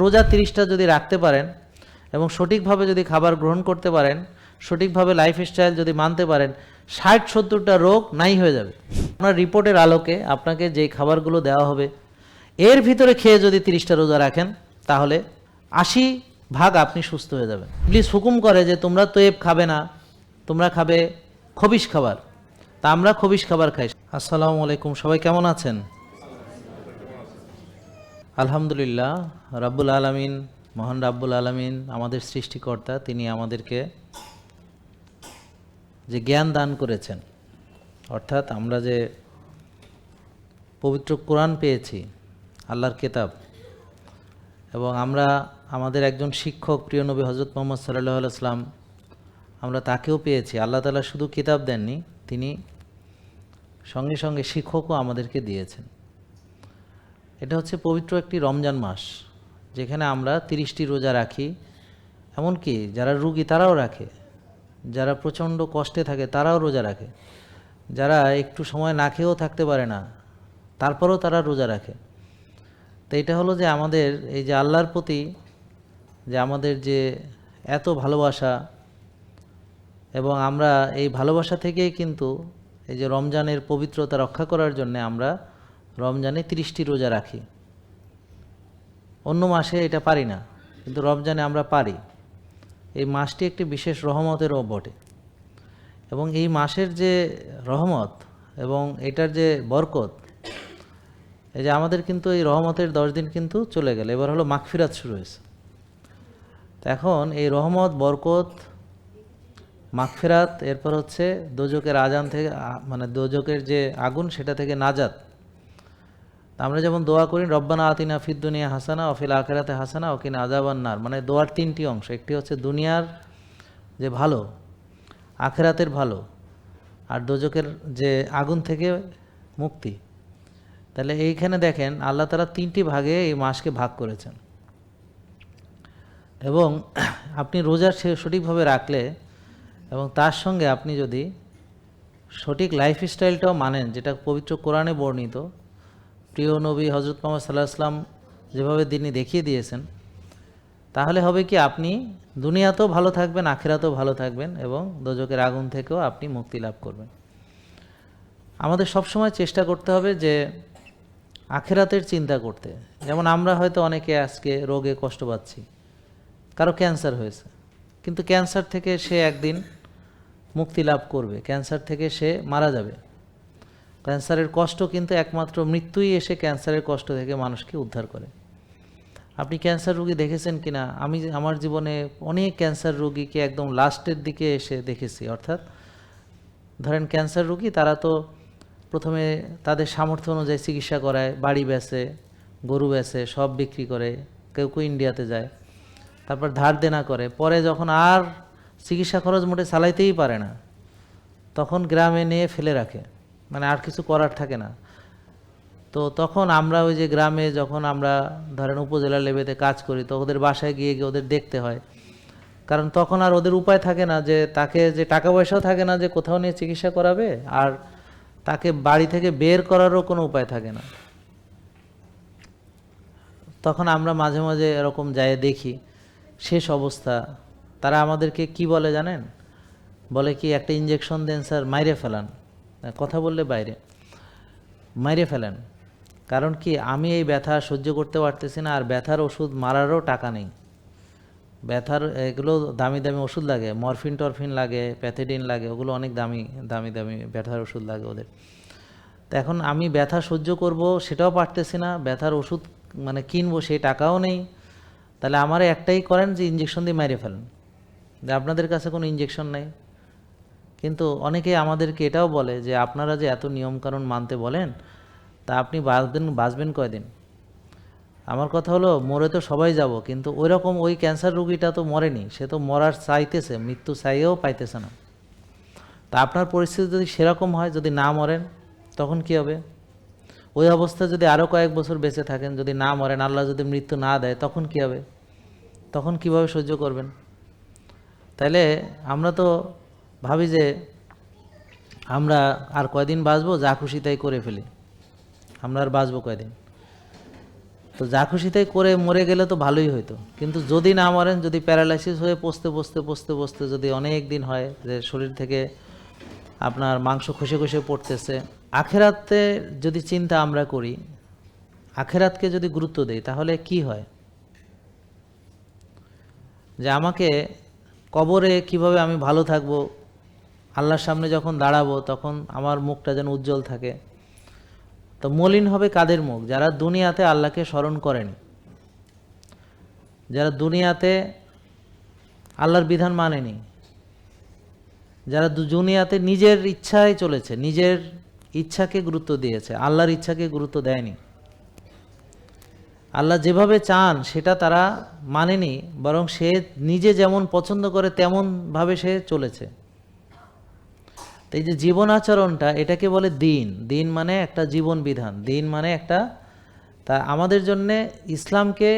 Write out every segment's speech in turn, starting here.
রোজা 30টা যদি রাখতে পারেন এবং সঠিকভাবে যদি খাবার গ্রহণ করতে পারেন, সঠিকভাবে লাইফস্টাইল যদি মানতে পারেন, 60-70টা রোগ নাই হয়ে যাবে। আপনার রিপোর্টের আলোকে আপনাকে যেই খাবারগুলো দেওয়া হবে এর ভিতরে খেয়ে যদি 30টা রোজা রাখেন তাহলে 80% আপনি সুস্থ হয়ে যাবেন। প্লিজ হুকুম করে যে তোমরা তয়েব খাবে না, তোমরা খাবে খবিশ খাবার। তা আমরা খবিশ খাবার খাই। আসসালামু আলাইকুম, সবাই কেমন আছেন? আলহামদুলিল্লাহ, রাব্বুল আলামিন, মহান রাব্বুল আলামিন আমাদের সৃষ্টিকর্তা, তিনি আমাদেরকে যে জ্ঞান দান করেছেন, অর্থাৎ আমরা যে পবিত্র কোরআন পেয়েছি, আল্লাহর কিতাব, এবং আমরা আমাদের একজন শিক্ষক প্রিয় নবী হযরত মুহাম্মদ সাল্লাল্লাহু আলাইহি ওয়াসাল্লাম, আমরা তাকেও পেয়েছি। আল্লাহ তাআলা শুধু কিতাব দেননি, তিনি সঙ্গে সঙ্গে শিক্ষকও আমাদেরকে দিয়েছেন। এটা হচ্ছে পবিত্র একটি রমজান মাস, যেখানে আমরা 30টি রোজা রাখি। এমনকি যারা রোগী তারাও রাখে, যারা প্রচণ্ড কষ্টে থাকে তারাও রোজা রাখে, যারা একটু সময় না খেয়েও থাকতে পারে না তারপরেও তারা রোজা রাখে। তো এটা হলো যে আমাদের এই যে আল্লাহর প্রতি যে আমাদের যে এত ভালোবাসা, এবং আমরা এই ভালোবাসা থেকেই কিন্তু এই যে রমজানের পবিত্রতা রক্ষা করার জন্য আমরা রমজানে 30টি রোজা রাখি। অন্য মাসে এটা পারি না, কিন্তু রমজানে আমরা পারি। এই মাসটি একটি বিশেষ রহমতেরও বটে, এবং এই মাসের যে রহমত এবং এটার যে বরকত, এই যে আমাদের কিন্তু এই রহমতের 10 দিন কিন্তু চলে গেল, এবার হলো মাগফিরাত শুরু হয়েছে। তো এখন এই রহমত, বরকত, মাগফিরাত, এরপর হচ্ছে দোজকের আজান থেকে, মানে দোজকের যে আগুন সেটা থেকে নাজাত। আমরা যেমন দোয়া করি রব্বানা আতিনা ফিদ দুনিয়া হাসানা ওয়া ফিল আখিরাতি হাসানা ওয়া কিনা আযাবান নার, মানে দোয়ার 3টি অংশ। একটি হচ্ছে দুনিয়ার যে ভালো, আখিরাতের ভালো, আর দোজকের যে আগুন থেকে মুক্তি। তাহলে এইখানে দেখেন আল্লাহ তাআলা 3টি ভাগে এই মাসকে ভাগ করেছেন, এবং আপনি রোজা সঠিকভাবে রাখলে এবং তার সঙ্গে আপনি যদি সঠিক লাইফস্টাইলটাও মানেন, যেটা পবিত্র কোরআনে বর্ণিত, প্রিয় নবী হযরত মুহাম্মদ সাল্লাল্লাহু আলাইহি ওয়াসাল্লাম যেভাবে তিনি দেখিয়ে দিয়েছেন, তাহলে হবে কি আপনি দুনিয়াতেও ভালো থাকবেন, আখিরাতেও ভালো থাকবেন, এবং দোজকের আগুন থেকেও আপনি মুক্তি লাভ করবেন। আমাদের সবসময় চেষ্টা করতে হবে যে আখিরাতের চিন্তা করতে। যেমন আমরা হয়তো অনেকে আজকে রোগে কষ্ট পাচ্ছি, কারো ক্যান্সার হয়েছে, কিন্তু ক্যান্সার থেকে সে একদিন মুক্তি লাভ করবে, ক্যান্সার থেকে সে মারা যাবে। ক্যান্সারের কষ্ট কিন্তু একমাত্র মৃত্যুই এসে ক্যান্সারের কষ্ট থেকে মানুষকে উদ্ধার করে। আপনি ক্যান্সার রোগী দেখেছেন কিনা? আমি আমার জীবনে অনেক ক্যান্সার রোগীকে একদম লাস্টের দিকে এসে দেখেছি। অর্থাৎ ধরেন ক্যান্সার রোগী, তারা তো প্রথমে তাদের সামর্থ্য অনুযায়ী চিকিৎসা করায়, বাড়ি বেচে, গরু বেচে, সব বিক্রি করে, কেউ কেউ ইন্ডিয়াতে যায়, তারপর ধার দেনা করে, পরে যখন আর চিকিৎসা খরচ মোটে চালাইতেই পারে না, তখন গ্রামে নিয়ে ফেলে রাখে, মানে আর কিছু করার থাকে না। তো তখন আমরা ওই যে গ্রামে যখন আমরা ধরেন উপজেলা লেভেলে কাজ করি, তো ওদের বাসায় গিয়ে গিয়ে ওদের দেখতে হয়, কারণ তখন আর ওদের উপায় থাকে না, যে তাকে যে টাকা পয়সাও থাকে না যে কোথাও নিয়ে চিকিৎসা করাবে, আর তাকে বাড়ি থেকে বের করারও কোনো উপায় থাকে না। তখন আমরা মাঝে মাঝে এরকম যায় দেখি শেষ অবস্থা। তারা আমাদেরকে কি বলে জানেন? বলে কি, একটা ইঞ্জেকশন দেন স্যার, মাইরে ফেলান, কথা বললে বাইরে মাইরে ফেলেন। কারণ কি, আমি এই ব্যথা সহ্য করতে পারতেছি না, আর ব্যথার ওষুধ মারারও টাকা নেই। ব্যথার এগুলো দামি দামি ওষুধ লাগে, মরফিন টরফিন লাগে, প্যাথেডিন লাগে, ওগুলো অনেক দামি দামি দামি ব্যথার ওষুধ লাগে ওদের। তো এখন আমি ব্যথা সহ্য করব সেটাও পারতেছি না, ব্যথার ওষুধ মানে কিনবো সেই টাকাও নেই। তাহলে আমার একটাই করেন যে ইঞ্জেকশন দিয়ে মেরে ফেলেন, যে আপনাদের কাছে কোনো ইঞ্জেকশন নেই। কিন্তু অনেকে আমাদেরকে এটাও বলে যে আপনারা যে এত নিয়মকানুন মানতে বলেন, তা আপনি বাঁচবেন কয়দিন? আমার কথা হলো, মরে তো সবাই যাব, কিন্তু ওই রকম ওই ক্যান্সার রোগীটা তো মরেনি, সে তো মরার চাইতেছে, মৃত্যু চাইয়েও পাইতেছে না। তা আপনার পরিস্থিতি যদি সেরকম হয়, যদি না মরেন, তখন কি হবে? ওই অবস্থা যদি আরও কয়েক বছর বেঁচে থাকেন, যদি না মরেন, আল্লাহ যদি মৃত্যু না দেয়, তখন কি হবে? তখন কিভাবে সহ্য করবেন? তাইলে আমরা তো ভাবি যে আমরা আর কয়দিন বাঁচবো, যা খুশি তাই করে ফেলি, আমরা আর বাঁচবো কয়দিন? তো তো যা খুশিতেই করে মরে গেলে তো ভালোই হতো, কিন্তু যদি না মরেন, যদি প্যারালাইসিস হয়ে পচতে পচতে পচতে পচতে যদি অনেক দিন হয় যে শরীর থেকে আপনার মাংস খসে খসে পড়তেছে, আখেরাতে যদি চিন্তা আমরা করি, আখেরাতকে যদি গুরুত্ব দেই, তাহলে কি হয় যে আমাকে কবরে কিভাবে আমি ভালো থাকবো, আল্লাহর সামনে যখন দাঁড়াবো তখন আমার মুখটা যেন উজ্জ্বল থাকে। তো মলিন হবে কাদের মুখ? যারা দুনিয়াতে আল্লাহকে স্মরণ করেনি, যারা দুনিয়াতে আল্লাহর বিধান মানেনি, যারা দুনিয়াতে নিজের ইচ্ছায় চলেছে, নিজের ইচ্ছাকে গুরুত্ব দিয়েছে, আল্লাহর ইচ্ছাকে গুরুত্ব দেয়নি। আল্লাহ যেভাবে চান সেটা তারা মানেনি, বরং সে নিজে যেমন পছন্দ করে তেমনভাবে সে চলেছে। তো এই যে জীবন আচরণটা, এটাকে বলে দিন। দিন মানে একটা জীবন বিধান, দিন মানে একটা, তা আমাদের জন্যে ইসলামকে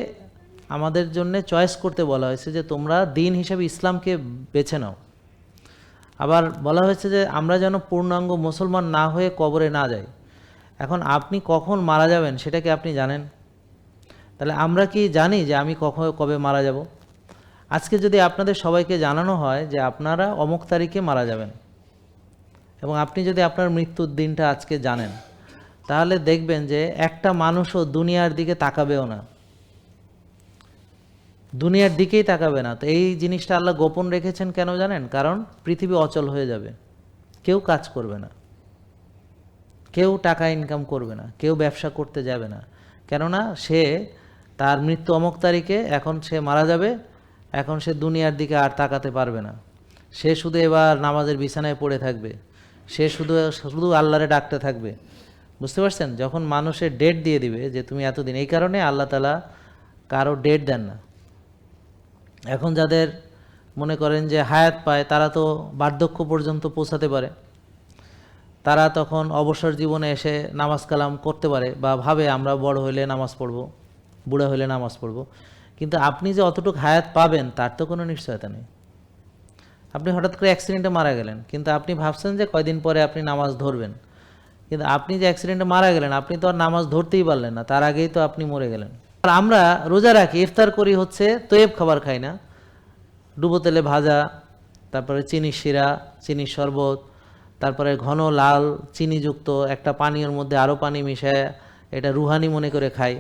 আমাদের জন্যে চয়েস করতে বলা হয়েছে যে তোমরা দিন হিসেবে ইসলামকে বেছে নাও। আবার বলা হয়েছে যে আমরা যেন পূর্ণাঙ্গ মুসলমান না হয়ে কবরে না যাই। এখন আপনি কখন মারা যাবেন সেটা কি আপনি জানেন? তাহলে আমরা কি জানি যে আমি কবে মারা যাব? আজকে যদি আপনাদের সবাইকে জানানো হয় যে আপনারা অমুক তারিখে মারা যাবেন, এবং আপনি যদি আপনার মৃত্যুর দিনটা আজকে জানেন, তাহলে দেখবেন যে একটা মানুষও দুনিয়ার দিকে তাকাবেও না, দুনিয়ার দিকেই তাকাবে না। তো এই জিনিসটা আল্লাহ গোপন রেখেছেন কেন জানেন? কারণ পৃথিবী অচল হয়ে যাবে, কেউ কাজ করবে না, কেউ টাকা ইনকাম করবে না, কেউ ব্যবসা করতে যাবে না। কেননা সে তার মৃত্যু অমুক তারিখে, এখন সে মারা যাবে, এখন সে দুনিয়ার দিকে আর তাকাতে পারবে না। সে শুধু এবার নামাজের বিছানায় পড়ে থাকবে, সে শুধু আল্লাহরে ডাকতে থাকবে। বুঝতে পারছেন? যখন মানুষের ডেট দিয়ে দিবে যে তুমি এতদিন, এই কারণে আল্লাহ তাআলা কারো ডেট দেন না। এখন যাদের মনে করেন যে হায়াত পায়, তারা তো বার্ধক্য পর্যন্ত পৌঁছাতে পারে, তারা তখন অবসর জীবনে এসে নামাজ কালাম করতে পারে, বা ভাবে আমরা বড় হইলে নামাজ পড়ব, বুড়া হইলে নামাজ পড়ব। কিন্তু আপনি যে অতটুকু হায়াত পাবেন তার তো কোনো নিশ্চয়তা নেই। আপনি হঠাৎ করে অ্যাক্সিডেন্টে মারা গেলেন, কিন্তু আপনি ভাবছেন যে কয়দিন পরে আপনি নামাজ ধরবেন, কিন্তু আপনি যে অ্যাক্সিডেন্টে মারা গেলেন, আপনি তো আর নামাজ ধরতেই পারলেন না, তার আগেই তো আপনি মরে গেলেন। আর আমরা রোজা রাখি, ইফতার করি হচ্ছে তৈব খাবার খাই না, ডুবো তেলে ভাজা, তারপরে চিনির শিরা, চিনির শরবত, তারপরে ঘন লাল চিনিযুক্ত একটা পানীয়র মধ্যে আরও পানি মিশায়, এটা রুহানি মনে করে খাই।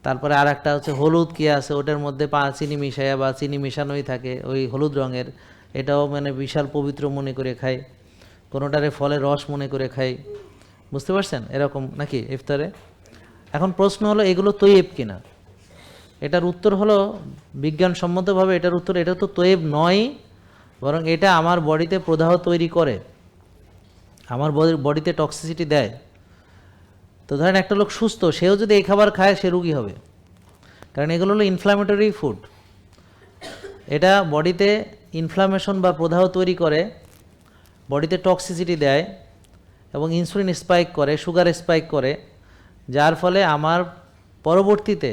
তারপরে আর একটা হচ্ছে হলুদ কি আছে, ওটার মধ্যে চিনি মিশাইয়া বা চিনি মিশানোই থাকে, ওই হলুদ রঙের, এটাও মানে বিশাল পবিত্র মনে করে খাই। কোনোটারে ফলের রস মনে করে খাই। বুঝতে পারছেন? এরকম নাকি ইফতারে? এখন প্রশ্ন হলো এগুলো তৈব কিনা? এটার উত্তর হলো বিজ্ঞানসম্মতভাবে এটার উত্তর, এটা তো তৈব নয়, বরং এটা আমার বডিতে প্রদাহ তৈরি করে, আমার বডিতে টক্সিসিটি দেয়। তো ধরেন একটা লোক সুস্থ, সেও যদি এই খাবার খায় সে রোগী হবে, কারণ এগুলো হলো ইনফ্ল্যামেটরি ফুড। এটা বডিতে ইনফ্লামেশন বা প্রদাহ তৈরি করে, বডিতে টক্সিসিটি দেয়, এবং ইনসুলিন স্পাইক করে, সুগার স্পাইক করে, যার ফলে আমার পরবর্তীতে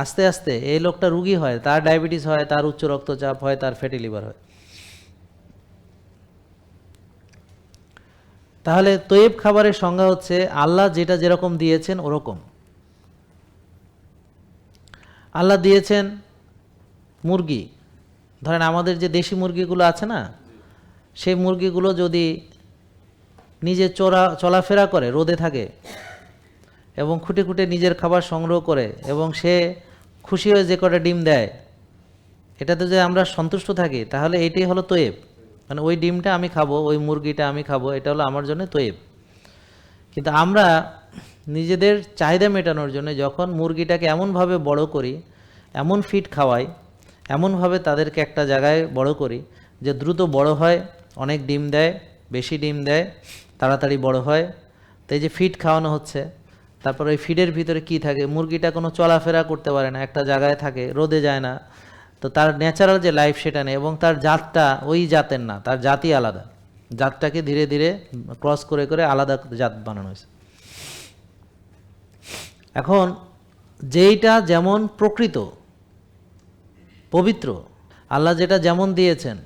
আস্তে আস্তে এই লোকটা রোগী হয়, তার ডায়াবেটিস হয়, তার উচ্চ রক্তচাপ হয়, তার ফ্যাটি লিভার হয়। তাহলে তৈব খাবারের সংজ্ঞা হচ্ছে আল্লাহ যেটা যেরকম দিয়েছেন ওরকম। আল্লাহ দিয়েছেন মুরগি, ধরেন আমাদের যে দেশি মুরগিগুলো আছে না, সেই মুরগিগুলো যদি নিজে চলাফেরা করে, রোদে থাকে, এবং খুঁটে খুঁটে নিজের খাবার সংগ্রহ করে, এবং সে খুশি হয়ে যে কটা ডিম দেয়, এটাতে যে আমরা সন্তুষ্ট থাকি, তাহলে এটাই হলো তৈব। মানে ওই ডিমটা আমি খাবো, ওই মুরগিটা আমি খাবো, এটা হলো আমার জন্য তৈব। কিন্তু আমরা নিজেদের চাহিদা মেটানোর জন্য যখন মুরগিটাকে এমনভাবে বড় করি, এমন ফিড খাওয়াই, এমনভাবে তাদেরকে একটা জায়গায় বড় করি যে দ্রুত বড় হয়, অনেক ডিম দেয়, বেশি ডিম দেয়, তাড়াতাড়ি বড় হয়। তো এই যে ফিড খাওয়ানো হচ্ছে, তারপর ওই ফিডের ভিতরে কি থাকে, মুরগিটা কোনো চলাফেরা করতে পারে না, একটা জায়গায় থাকে, রোদে যায় না, তো তার ন্যাচারাল যে লাইফ সেটা নেই, এবং তার জাতটা ওই জাতের না, তার জাতই আলাদা, জাতটাকে ধীরে ধীরে ক্রস করে করে আলাদা জাত বানানো হয়েছে। এখন যেইটা যেমন প্রকৃত পবিত্র, আল্লাহ যেটা যেমন দিয়েছেন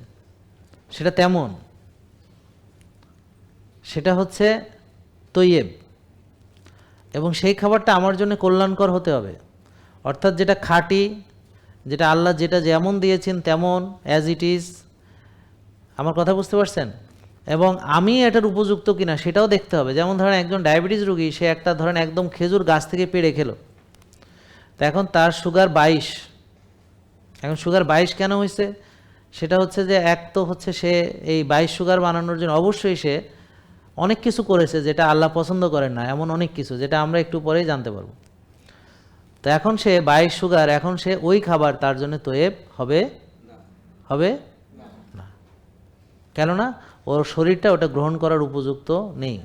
সেটা তেমন, সেটা হচ্ছে তৈয়েব, এবং সেই খাবারটা আমার জন্য কল্যাণকর হতে হবে। অর্থাৎ যেটা খাঁটি, যেটা আল্লাহ যেটা যেমন দিয়েছেন তেমন অ্যাজ ইট ইজ। আমার কথা বুঝতে পারছেন? এবং আমি এটার উপযুক্ত কিনা সেটাও দেখতে হবে। যেমন ধরেন একজন ডায়াবেটিস রোগী, সে একটা ধরেন একদম খেজুর গাছ থেকে পেড়ে খেলো, তো এখন তার সুগার 22। এখন সুগার 22 কেন হয়েছে? সেটা হচ্ছে যে এক তো হচ্ছে সে এই 22 সুগার বানানোর জন্য অবশ্যই সে অনেক কিছু করেছে যেটা আল্লাহ পছন্দ করেন না, এমন অনেক কিছু যেটা আমরা একটু পরেই জানতে পারবো। তো এখন সে 22 সুগার, এখন সে ওই খাবার তার জন্য তয়েব হবে হবে না। কেননা ওর শরীরটা ওটা গ্রহণ করার উপযুক্ত নেই।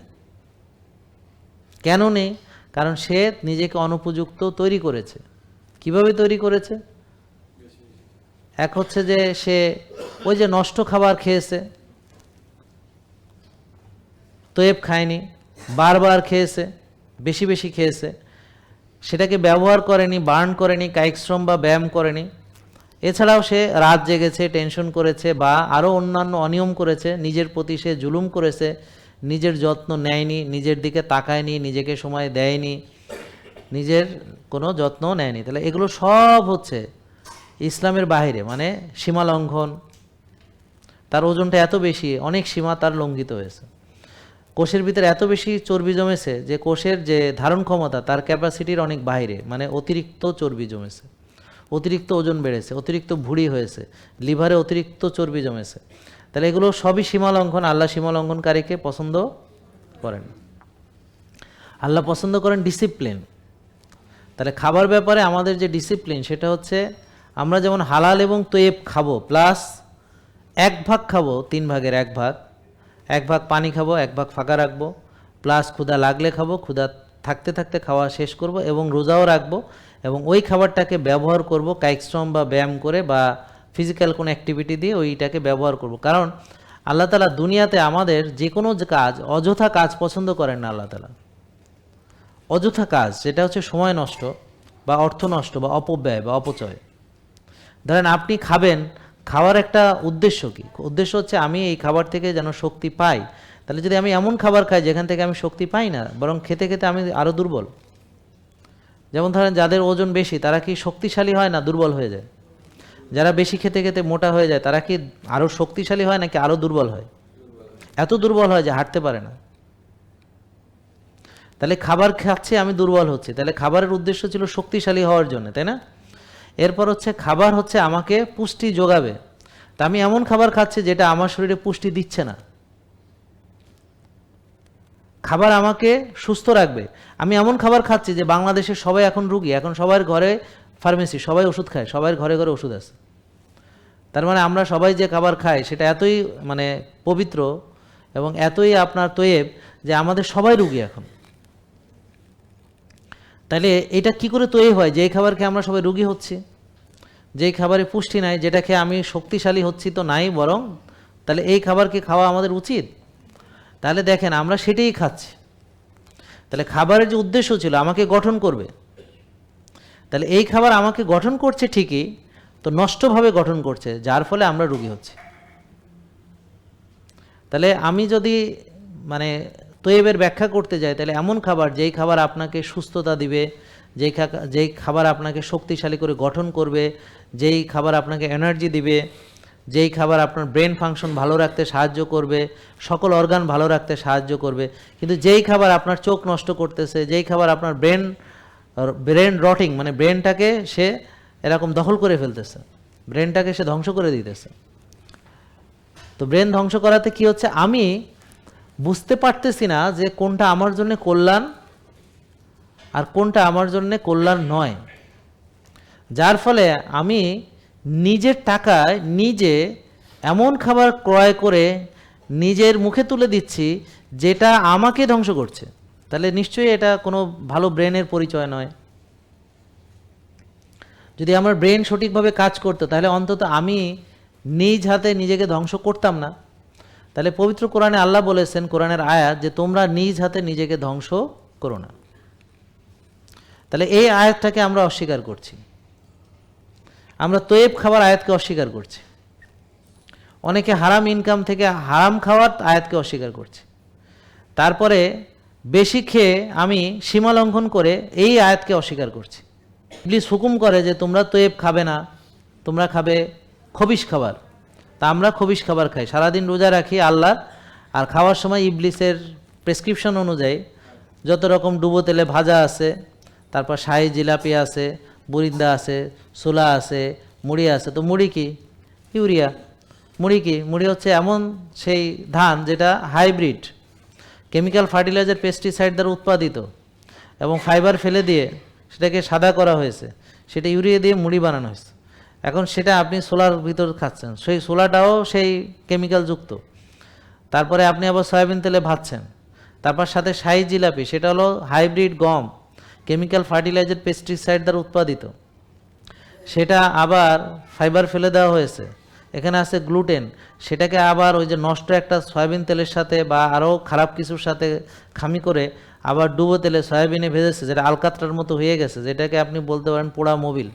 কেন নেই? কারণ সে নিজেকে অনুপযুক্ত তৈরি করেছে। কিভাবে তৈরি করেছে? এক হচ্ছে যে সে ওই যে নষ্ট খাবার খেয়েছে, তয়েব খায়নি, বারবার খেয়েছে, বেশি বেশি খেয়েছে, সেটাকে ব্যবহার করেনি, বার্ন করেনি, কায়িক শ্রম বা ব্যায়াম করেনি। এছাড়াও সে রাত জেগেছে, টেনশন করেছে বা আরও অন্যান্য অনিয়ম করেছে, নিজের প্রতি সে জুলুম করেছে, নিজের যত্ন নেয়নি, নিজের দিকে তাকায়নি, নিজেকে সময় দেয়নি, নিজের কোনো যত্ন নেয়নি। তাহলে এগুলো সব হচ্ছে ইসলামের বাইরে, মানে সীমা লঙ্ঘন। তার ওজনটা এত বেশি, অনেক সীমা তার লঙ্ঘিত হয়েছে। কোষের ভিতরে এত বেশি চর্বি জমেছে যে কোষের যে ধারণ ক্ষমতা তার ক্যাপাসিটির অনেক বাইরে, মানে অতিরিক্ত চর্বি জমেছে, অতিরিক্ত ওজন বেড়েছে, অতিরিক্ত ভুঁড়ি হয়েছে, লিভারে অতিরিক্ত চর্বি জমেছে। তাহলে এগুলো সবই সীমা লঙ্ঘন। আল্লাহ সীমা লঙ্ঘনকারীকে পছন্দ করেন। আল্লাহ পছন্দ করেন ডিসিপ্লিন। তাহলে খাবার ব্যাপারে আমাদের যে ডিসিপ্লিন সেটা হচ্ছে আমরা যেমন হালাল এবং তয়েব খাবো, প্লাস 1 ভাগ খাবো 3 ভাগের 1 ভাগ, 1 ভাগ পানি খাবো, 1 ভাগ ফাঁকা রাখবো, প্লাস ক্ষুধা লাগলে খাবো, ক্ষুধা থাকতে থাকতে খাওয়া শেষ করব, এবং রোজাও রাখবো, এবং ওই খাবারটাকে ব্যবহার করব কায়িক শ্রম বা ব্যায়াম করে বা ফিজিক্যাল কোনো অ্যাক্টিভিটি দিয়ে ওইটাকে ব্যবহার করব। কারণ আল্লাহ তাআলা দুনিয়াতে আমাদের যে কোনো কাজ, অযথা কাজ পছন্দ করেন না আল্লাহ তাআলা। অযথা কাজ যেটা হচ্ছে সময় নষ্ট বা অর্থ নষ্ট বা অপব্যয় বা অপচয়। ধরেন আপনি খাবেন, খাওয়ার একটা উদ্দেশ্য কি? উদ্দেশ্য হচ্ছে আমি এই খাবার থেকে যেন শক্তি পাই। তাহলে যদি আমি এমন খাবার খাই যেখান থেকে আমি শক্তি পাই না, বরং খেতে খেতে আমি আরও দুর্বল। যেমন ধরেন যাদের ওজন বেশি তারা কি শক্তিশালী হয় না দুর্বল হয়ে যায়? যারা বেশি খেতে খেতে মোটা হয়ে যায় তারা কি আরও শক্তিশালী হয় নাকি আরও দুর্বল হয়? এত দুর্বল হয় যে হাঁটতে পারে না। তাহলে খাবার খাচ্ছে, আমি দুর্বল হচ্ছি। তাহলে খাবারের উদ্দেশ্য ছিল শক্তিশালী হওয়ার জন্য, তাই না? এরপর হচ্ছে খাবার হচ্ছে আমাকে পুষ্টি যোগাবে। তা আমি এমন খাবার খাচ্ছি যেটা আমার শরীরে পুষ্টি দিচ্ছে না। খাবার আমাকে সুস্থ রাখবে। আমি এমন খাবার খাচ্ছি যে বাংলাদেশে সবাই এখন রুগী, এখন সবার ঘরে ফার্মেসি, সবাই ওষুধ খায়, সবার ঘরে ঘরে ওষুধ আছে। তার মানে আমরা সবাই যে খাবার খাই সেটা এতই মানে পবিত্র এবং এতই আপনার তয়েব যে আমাদের সবাই রুগী এখন। তাহলে এটা কি করে তৈরি হয়? যেই খাবার খেয়ে আমরা সবাই রুগী হচ্ছি, যেই খাবারে পুষ্টি নাই, যেটা খেয়ে আমি শক্তিশালী হচ্ছি তো নাই বরং, তাহলে এই খাবারকে খাওয়া আমাদের উচিত? তাহলে দেখেন আমরা সেটাই খাচ্ছি। তাহলে খাবারের যে উদ্দেশ্য ছিল আমাকে গঠন করবে, তাহলে এই খাবার আমাকে গঠন করছে ঠিকই, তো নষ্টভাবে গঠন করছে, যার ফলে আমরা রোগী হচ্ছি। তাহলে আমি যদি মানে তয়েবের ব্যাখ্যা করতে যাই, তাহলে এমন খাবার যেই খাবার আপনাকে সুস্থতা দিবে, যেই খাবার আপনাকে শক্তিশালী করে গঠন করবে, যেই খাবার আপনাকে এনার্জি দিবে, যেই খাবার আপনার ব্রেন ফাংশন ভালো রাখতে সাহায্য করবে, সকল অর্গান ভালো রাখতে সাহায্য করবে। কিন্তু যেই খাবার আপনার চোখ নষ্ট করতেছে, যেই খাবার আপনার ব্রেন রটিং, মানে ব্রেনটাকে সে এরকম দখল করে ফেলতেছে, ব্রেনটাকে সে ধ্বংস করে দিতেছে। তো ব্রেন ধ্বংস করাতে কি হচ্ছে? আমি বুঝতে পারতেছি না যে কোনটা আমার জন্য কল্যাণ আর কোনটা আমার জন্য কল্যাণ নয়, যার ফলে আমি নিজের টাকায় নিজে এমন খাবার ক্রয় করে নিজের মুখে তুলে দিচ্ছি যেটা আমাকে ধ্বংস করছে। তাহলে নিশ্চয়ই এটা কোনো ভালো ব্রেনের পরিচয় নয়। যদি আমার ব্রেন সঠিকভাবে কাজ করতো তাহলে অন্তত আমি নিজ হাতে নিজেকে ধ্বংস করতাম না। তাহলে পবিত্র কোরআনে আল্লাহ বলেছেন, কোরআনের আয়াত, যে তোমরা নিজ হাতে নিজেকে ধ্বংস করো না। তাহলে এই আয়াতটাকে আমরা অস্বীকার করছি, আমরা তয়েব খাবার আয়াতকে অস্বীকার করছি। অনেকে হারাম ইনকাম থেকে হারাম খাওয়ার আয়াতকে অস্বীকার করছে। তারপরে বেশি খেয়ে আমি সীমা লঙ্ঘন করে এই আয়াতকে অস্বীকার করছি। ইবলিস হুকুম করে যে তোমরা তৈব খাবে না, তোমরা খাবে খবিশ খাবার। তা আমরা খবিশ খাবার খাই, সারাদিন রোজা রাখি আল্লাহ, আর খাওয়ার সময় ইবলিসের প্রেসক্রিপশন অনুযায়ী যত রকম ডুবো তেলে ভাজা আছে, তারপর শাহি জিলাপি আছে, বুরিন্দা আছে, ছোলা আছে, মুড়ি আছে। তো মুড়ি কি? ইউরিয়া। মুড়ি কি? মুড়ি হচ্ছে এমন সেই ধান যেটা হাইব্রিড, কেমিক্যাল ফার্টিলাইজার পেস্টিসাইড দ্বারা উৎপাদিত এবং ফাইবার ফেলে দিয়ে সেটাকে সাদা করা হয়েছে, সেটা ইউরিয়া দিয়ে মুড়ি বানানো হয়েছে। এখন সেটা আপনি সোলার ভিতর খাচ্ছেন, সেই সোলাটাও সেই কেমিক্যাল যুক্ত। তারপরে আপনি আবার সয়াবিন তেলে ভাজছেন, তারপর সাথে শাহি জিলাপি, সেটা হলো হাইব্রিড গম, কেমিক্যাল ফার্টিলাইজার পেস্টিসাইড দ্বারা উৎপাদিত, সেটা আবার ফাইবার ফেলে দেওয়া হয়েছে, এখানে আছে গ্লুটেন, সেটাকে আবার ওই যে নষ্ট একটা সয়াবিন তেলের সাথে বা আরও খারাপ কিছুর সাথে খামি করে আবার ডুবো তেলে সয়াবিনে ভেজেছে, যেটা আলকাতরার মতো হয়ে গেছে, যেটাকে আপনি বলতে পারেন পোড়া মোবিল,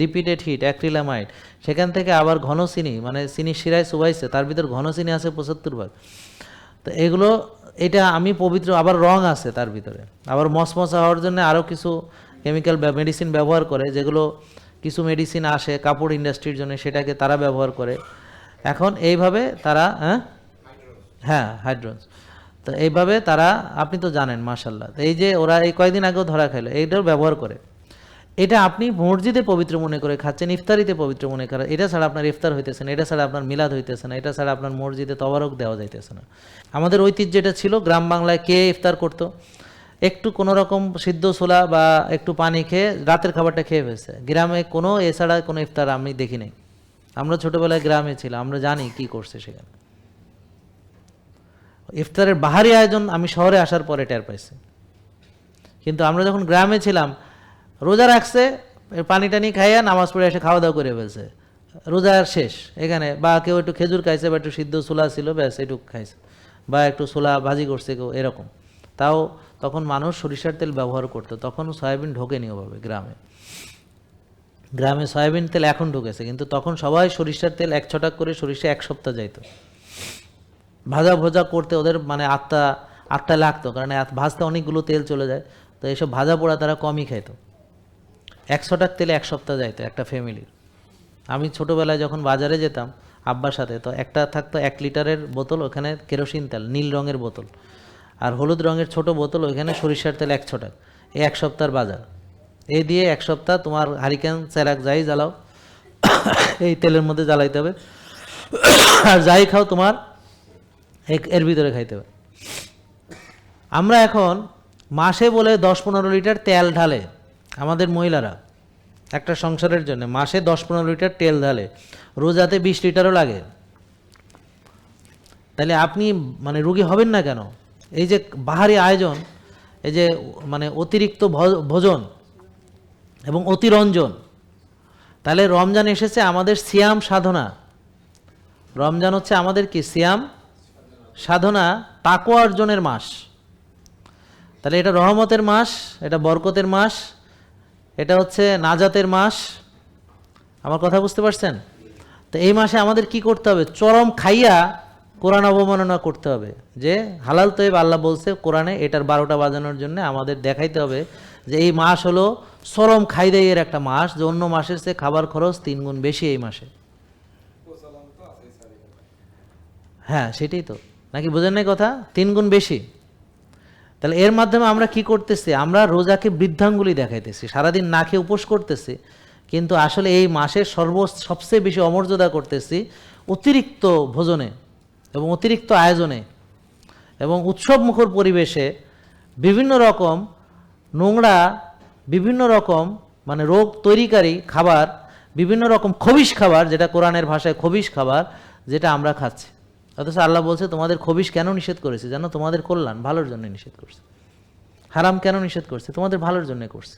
রিপিটেড হিট, অ্যাক্রিলামাইড। সেখান থেকে আবার ঘন চিনি, মানে চিনি শিরায় চুবাইছে, তার ভিতর ঘন চিনি আছে ৭৫ ভাগ। তো এগুলো, এটা আমি পবিত্র, আবার রং আছে তার ভিতরে, আবার মসমসা হওয়ার জন্য আরও কিছু কেমিক্যাল মেডিসিন ব্যবহার করে, যেগুলো কিছু মেডিসিন আসে কাপড় ইন্ডাস্ট্রির জন্য, সেটাকে তারা ব্যবহার করে। এখন এইভাবে তারা হ্যাঁ হাইড্রোজ, তো এইভাবে তারা, আপনি তো জানেন মাশাল্লাহ, এই যে ওরা এই কয়েকদিন আগেও ধরা খাইলো, এইটাও ব্যবহার করে। এটা আপনি মসজিদে পবিত্র মনে করে খাচ্ছেন, ইফতারিতে পবিত্র মনে করে, এটা ছাড়া আপনার ইফতার হইতেছে না, এটা ছাড়া আপনার মিলাদ হইতেছে না, এটা ছাড়া আপনার মসজিদে তবারক দেওয়া যাইতেছে না। আমাদের ঐতিহ্য যেটা ছিল, গ্রাম বাংলায় কে ইফতার করতো, একটু কোনো রকম সিদ্ধ ছোলা বা একটু পানি খেয়ে রাতের খাবারটা খেয়ে ফেলছে। গ্রামে কোনো এছাড়া কোনো ইফতার আমি দেখি নাই। আমরা ছোটোবেলায় গ্রামে ছিলাম, আমরা জানি কি করছে সেখানে। ইফতারের বাহারি আয়োজন আমি শহরে আসার পরে টের পাইছি, কিন্তু আমরা যখন গ্রামে ছিলাম, রোজা রাখছে, পানি টানি খাইয়া নামাজ পড়ে এসে খাওয়া দাওয়া করে ফেলছে, রোজার শেষ এখানে। বা কেউ একটু খেজুর খাইছে বা একটু সিদ্ধ ছোলা ছিল, ব্যাস এটুকু খাইছে, বা একটু ছোলা ভাজি করছে কেউ, এরকম। তাও তখন মানুষ সরিষার তেল ব্যবহার করতো, তখন সয়াবিন ঢোকেনি ওভাবে গ্রামে। গ্রামে সয়াবিন তেল এখন ঢুকেছে, কিন্তু তখন সবাই সরিষার তেল ১ ছটাক করে সরিষা ১ সপ্তাহ যাইত। ভাজা ভজা করতে ওদের মানে আটটা লাগতো, কারণ ভাজতে অনেকগুলো তেল চলে যায়, তো এইসব ভাজা পোড়া তারা কমই খাইত। ১০০ টাক তেলে ১ সপ্তাহ যাইতো একটা ফ্যামিলির। আমি ছোটোবেলায় যখন বাজারে যেতাম আব্বার সাথে, তো একটা থাকতো ১ লিটারের বোতল, ওখানে কেরোসিন তেল নীল রঙের বোতল, আর হলুদ রঙের ছোট বোতল, ওইখানে সরিষার তেল ১০০ টাকা। এই ১ সপ্তাহের বাজার, এই দিয়ে ১ সপ্তাহ তোমার হারিকেন চেরাক যাই জ্বালাও এই তেলের মধ্যে জ্বালাইতে হবে, আর যাই খাও তোমার এর ভিতরে খাইতে হবে। আমরা এখন মাসে বলে ১০-১৫ লিটার তেল ঢালে আমাদের মহিলারা, একটা সংসারের জন্য মাসে ১০-১৫ লিটার তেল ঢালে, রোজাতে ২০ লিটারও লাগে। তাহলে আপনি মানে রুগী হবেন না কেন? এই যে বাহারি আয়োজন, এই যে মানে অতিরিক্ত ভোজন এবং অতিরঞ্জন। তাহলে রমজান এসেছে আমাদের সিয়াম সাধনা, রমজান হচ্ছে আমাদের কি সিয়াম সাধনা, তাকওয়া অর্জনের মাস। তাহলে এটা রহমতের মাস, এটা বরকতের মাস, এটা হচ্ছে নাজাতের মাস। আমার কথা বুঝতে পারছেন? তো এই মাসে আমাদের কি করতে হবে? চরম খাইয়া কোরআন অবমাননা করতে হবে, যে হালাল তৈব আল্লাহ বলছে কোরআনে, এটার ১২টা বাজানোর জন্য আমাদের দেখাইতে হবে যে এই মাস হলো চরম খাইদাইয়ের একটা মাস, যে অন্য মাসের চেয়ে খাবার খরচ ৩ গুণ বেশি এই মাসে। হ্যাঁ সেটাই তো, নাকি বোঝেন নাই কথা? 3 গুণ বেশি। তাহলে এর মাধ্যমে আমরা কি করতেছি? আমরা রোজাকে বৃদ্ধাঙ্গুলি দেখাইতেছি, সারাদিন না খেয়ে উপোস করতেছি, কিন্তু আসলে এই মাসের সবচেয়ে বেশি অমর্যাদা করতেছি অতিরিক্ত ভোজনে এবং অতিরিক্ত আয়োজনে এবং উৎসবমুখর পরিবেশে বিভিন্ন রকম নোংরা, বিভিন্ন রকম মানে রোগ তৈরিকারী খাবার, বিভিন্ন রকম খবিশ খাবার, যেটা কোরআনের ভাষায় খবিশ খাবার, যেটা আমরা খাচ্ছি। অথচ আল্লাহ বলছে তোমাদের খবিশ কেন নিষেধ করেছে জানো? তোমাদের কল্যাণ, ভালোর জন্য নিষেধ করছে। হারাম কেন নিষেধ করছে? তোমাদের ভালোর জন্য করছে।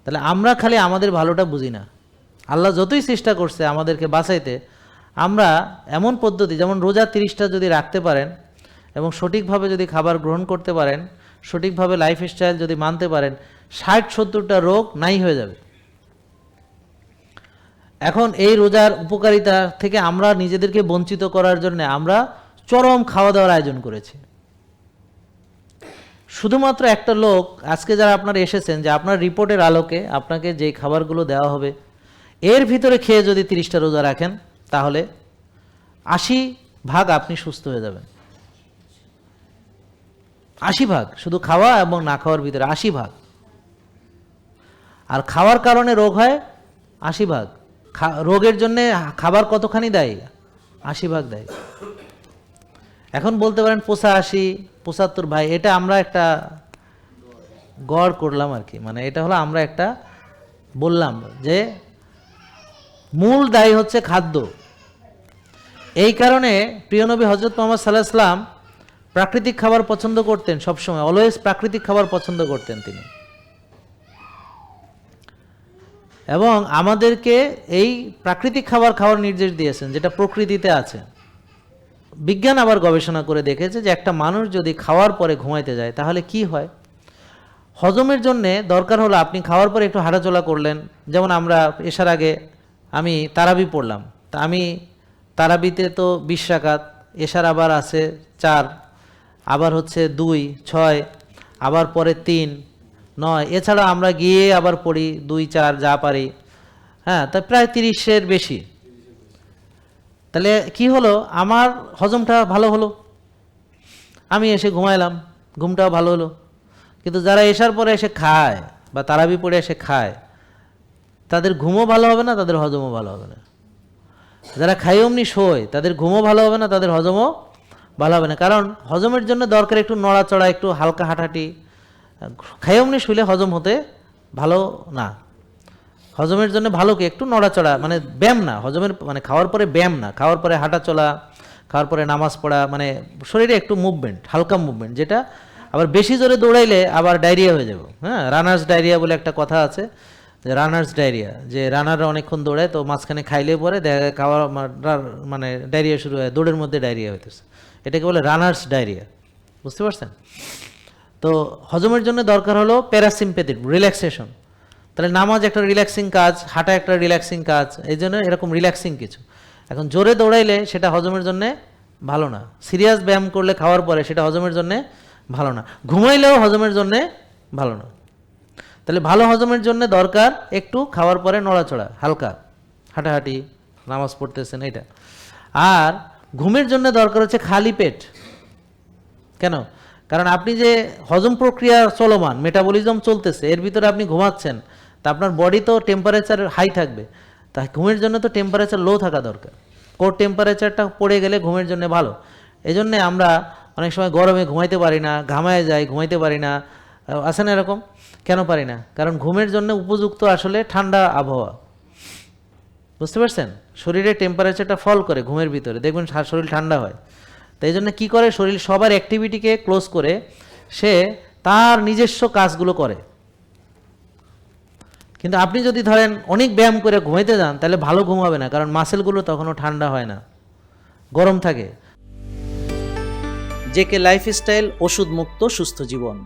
তাহলে আমরা খালি আমাদের ভালোটা বুঝি না। আল্লাহ যতই চেষ্টা করছে আমাদেরকে বাঁচাইতে, আমরা এমন পদ্ধতি, যেমন রোজা 30টা যদি রাখতে পারেন এবং সঠিকভাবে যদি খাবার গ্রহণ করতে পারেন, সঠিকভাবে লাইফস্টাইল যদি মানতে পারেন, 60-70টা রোগ নাই হয়ে যাবে। এখন এই রোজার উপকারিতা থেকে আমরা নিজেদেরকে বঞ্চিত করার জন্য আমরা চরম খাওয়া দাওয়ার আয়োজন করেছি। শুধুমাত্র একটা লোক, আজকে যারা আপনারা এসেছেন, যে আপনার রিপোর্টের আলোকে আপনাকে যে খাবারগুলো দেওয়া হবে এর ভিতরে খেয়ে যদি 30টা রোজা রাখেন তাহলে 80 ভাগ আপনি সুস্থ হয়ে যাবেন। 80 ভাগ, শুধু খাওয়া এবং না খাওয়ার ভিতরে 80 ভাগ। আর খাওয়ার কারণে রোগ হয় 80 ভাগ। রোগের জন্য খাবার কতখানি দেয়? 80 ভাগ দেয়। এখন বলতে পারেন 85, 75, ভাই এটা আমরা একটা গড় করলাম আর কি, মানে এটা হলো আমরা একটা বললাম যে মূল দায়ী হচ্ছে খাদ্য। এই কারণে প্রিয় নবী হযরত মুহাম্মদ সাল্লাল্লাহু আলাইহি ওয়াসাল্লাম প্রাকৃতিক খাবার পছন্দ করতেন, সবসময় অলওয়েজ প্রাকৃতিক খাবার পছন্দ করতেন তিনি। এবং আমাদেরকে এই প্রাকৃতিক খাবার খাওয়ার নির্দেশ দিয়েছেন যেটা প্রকৃতিতে আছে। বিজ্ঞান আবার গবেষণা করে দেখেছে যে একটা মানুষ যদি খাওয়ার পরে ঘুমাইতে যায় তাহলে কি হয়। হজমের জন্য দরকার হলো আপনি খাওয়ার পরে একটু হাঁটাচলা করলেন। যেমন আমরা এসার আগে আমি তারাবি পড়লাম, তা আমি তারাবিতে তো 20 রাকাত, এসার আবার আছে 4, আবার হচ্ছে 2, 6, আবার পরে 3, 9, এছাড়া আমরা গিয়ে আবার পড়ি 2, 4 যা পারি। হ্যাঁ, তা প্রায় 30-এর বেশি। তাহলে কি হলো, আমার হজমটা ভালো হলো, আমি এসে ঘুমাইলাম, ঘুমটাও ভালো হলো। কিন্তু যারা এসার পরে এসে খায় বা তারাবি পড়ে এসে খায় তাদের ঘুমও ভালো হবে না, তাদের হজমও ভালো হবে না। যারা খাই অমনি শোয় তাদের ঘুমও ভালো হবে না, তাদের হজমও ভালো হবে না। কারণ হজমের জন্য দরকার একটু নড়াচড়া, একটু হালকা হাঁটাহাঁটি। খাই অমনি শুলে হজম হতে ভালো না। হজমের জন্য ভালো কি একটু নড়াচড়া, মানে ব্যায়াম না, হজমের মানে খাওয়ার পরে ব্যায়াম না, খাওয়ার পরে হাঁটাচলা, খাওয়ার পরে নামাজ পড়া, মানে শরীরে একটু মুভমেন্ট, হালকা মুভমেন্ট। যেটা আবার বেশি জোরে দৌড়াইলে আবার ডায়রিয়া হয়ে যাবে। হ্যাঁ, রানার্স ডায়রিয়া বলে একটা কথা আছে, যে রানার্স ডায়রিয়া, যে রানাররা অনেকক্ষণ দৌড়ায় তো মাঝখানে খাইলে পরে দেখা যায় খাওয়া মানে ডায়রিয়া শুরু হয়, দৌড়ের মধ্যে ডায়রিয়া হইতেছে, এটাকে বলে রানার্স ডায়রিয়া। বুঝতে পারছেন? তো হজমের জন্য দরকার হলো প্যারাসিম্প্যাথিক রিল্যাক্সেশন। তাহলে নামাজ একটা রিল্যাক্সিং কাজ, হাঁটা একটা রিল্যাক্সিং কাজ, এই জন্য এরকম রিল্যাক্সিং কিছু। এখন জোরে দৌড়াইলে সেটা হজমের জন্যে ভালো না, সিরিয়াস ব্যায়াম করলে খাওয়ার পরে সেটা হজমের জন্যে ভালো না, ঘুমাইলেও হজমের জন্যে ভালো না। তাহলে ভালো হজমের জন্য দরকার একটু খাওয়ার পরে নড়াচড়া, হালকা হাঁটাহাঁটি, নামাজ পড়তেছেন এটা। আর ঘুমের জন্য দরকার হচ্ছে খালি পেট। কেন? কারণ আপনি যে হজম প্রক্রিয়া চলমান, মেটাবলিজম চলতেছে, এর ভিতরে আপনি ঘুমাচ্ছেন, তা আপনার বডি তো টেম্পারেচার হাই থাকবে, তা ঘুমের জন্য তো টেম্পারেচার লো থাকা দরকার। কোর টেম্পারেচারটা পড়ে গেলে ঘুমের জন্য ভালো। এই জন্যে আমরা অনেক সময় গরমে ঘুমাইতে পারি না, ঘামায় যাই, ঘুমাইতে পারি না, আছে না এরকম? কেন পারি না? কারণ ঘুমের জন্য উপযুক্ত আসলে ঠান্ডা আবহাওয়া। বুঝতে পারছেন? শরীরের টেম্পারেচারটা ফল করে ঘুমের ভিতরে, দেখবেন শরীর ঠান্ডা হয়। তাই জন্য কী করে, শরীর সবার অ্যাক্টিভিটিকে ক্লোজ করে সে তার নিজস্ব কাজগুলো করে। কিন্তু আপনি যদি ধরেন অনেক ব্যায়াম করে ঘুমাইতে যান তাহলে ভালো ঘুম হবে না, কারণ মাসেলগুলো তখনও ঠান্ডা হয় না, গরম থাকে। জেকে লাইফস্টাইল, ওষুধ মুক্ত সুস্থ জীবন।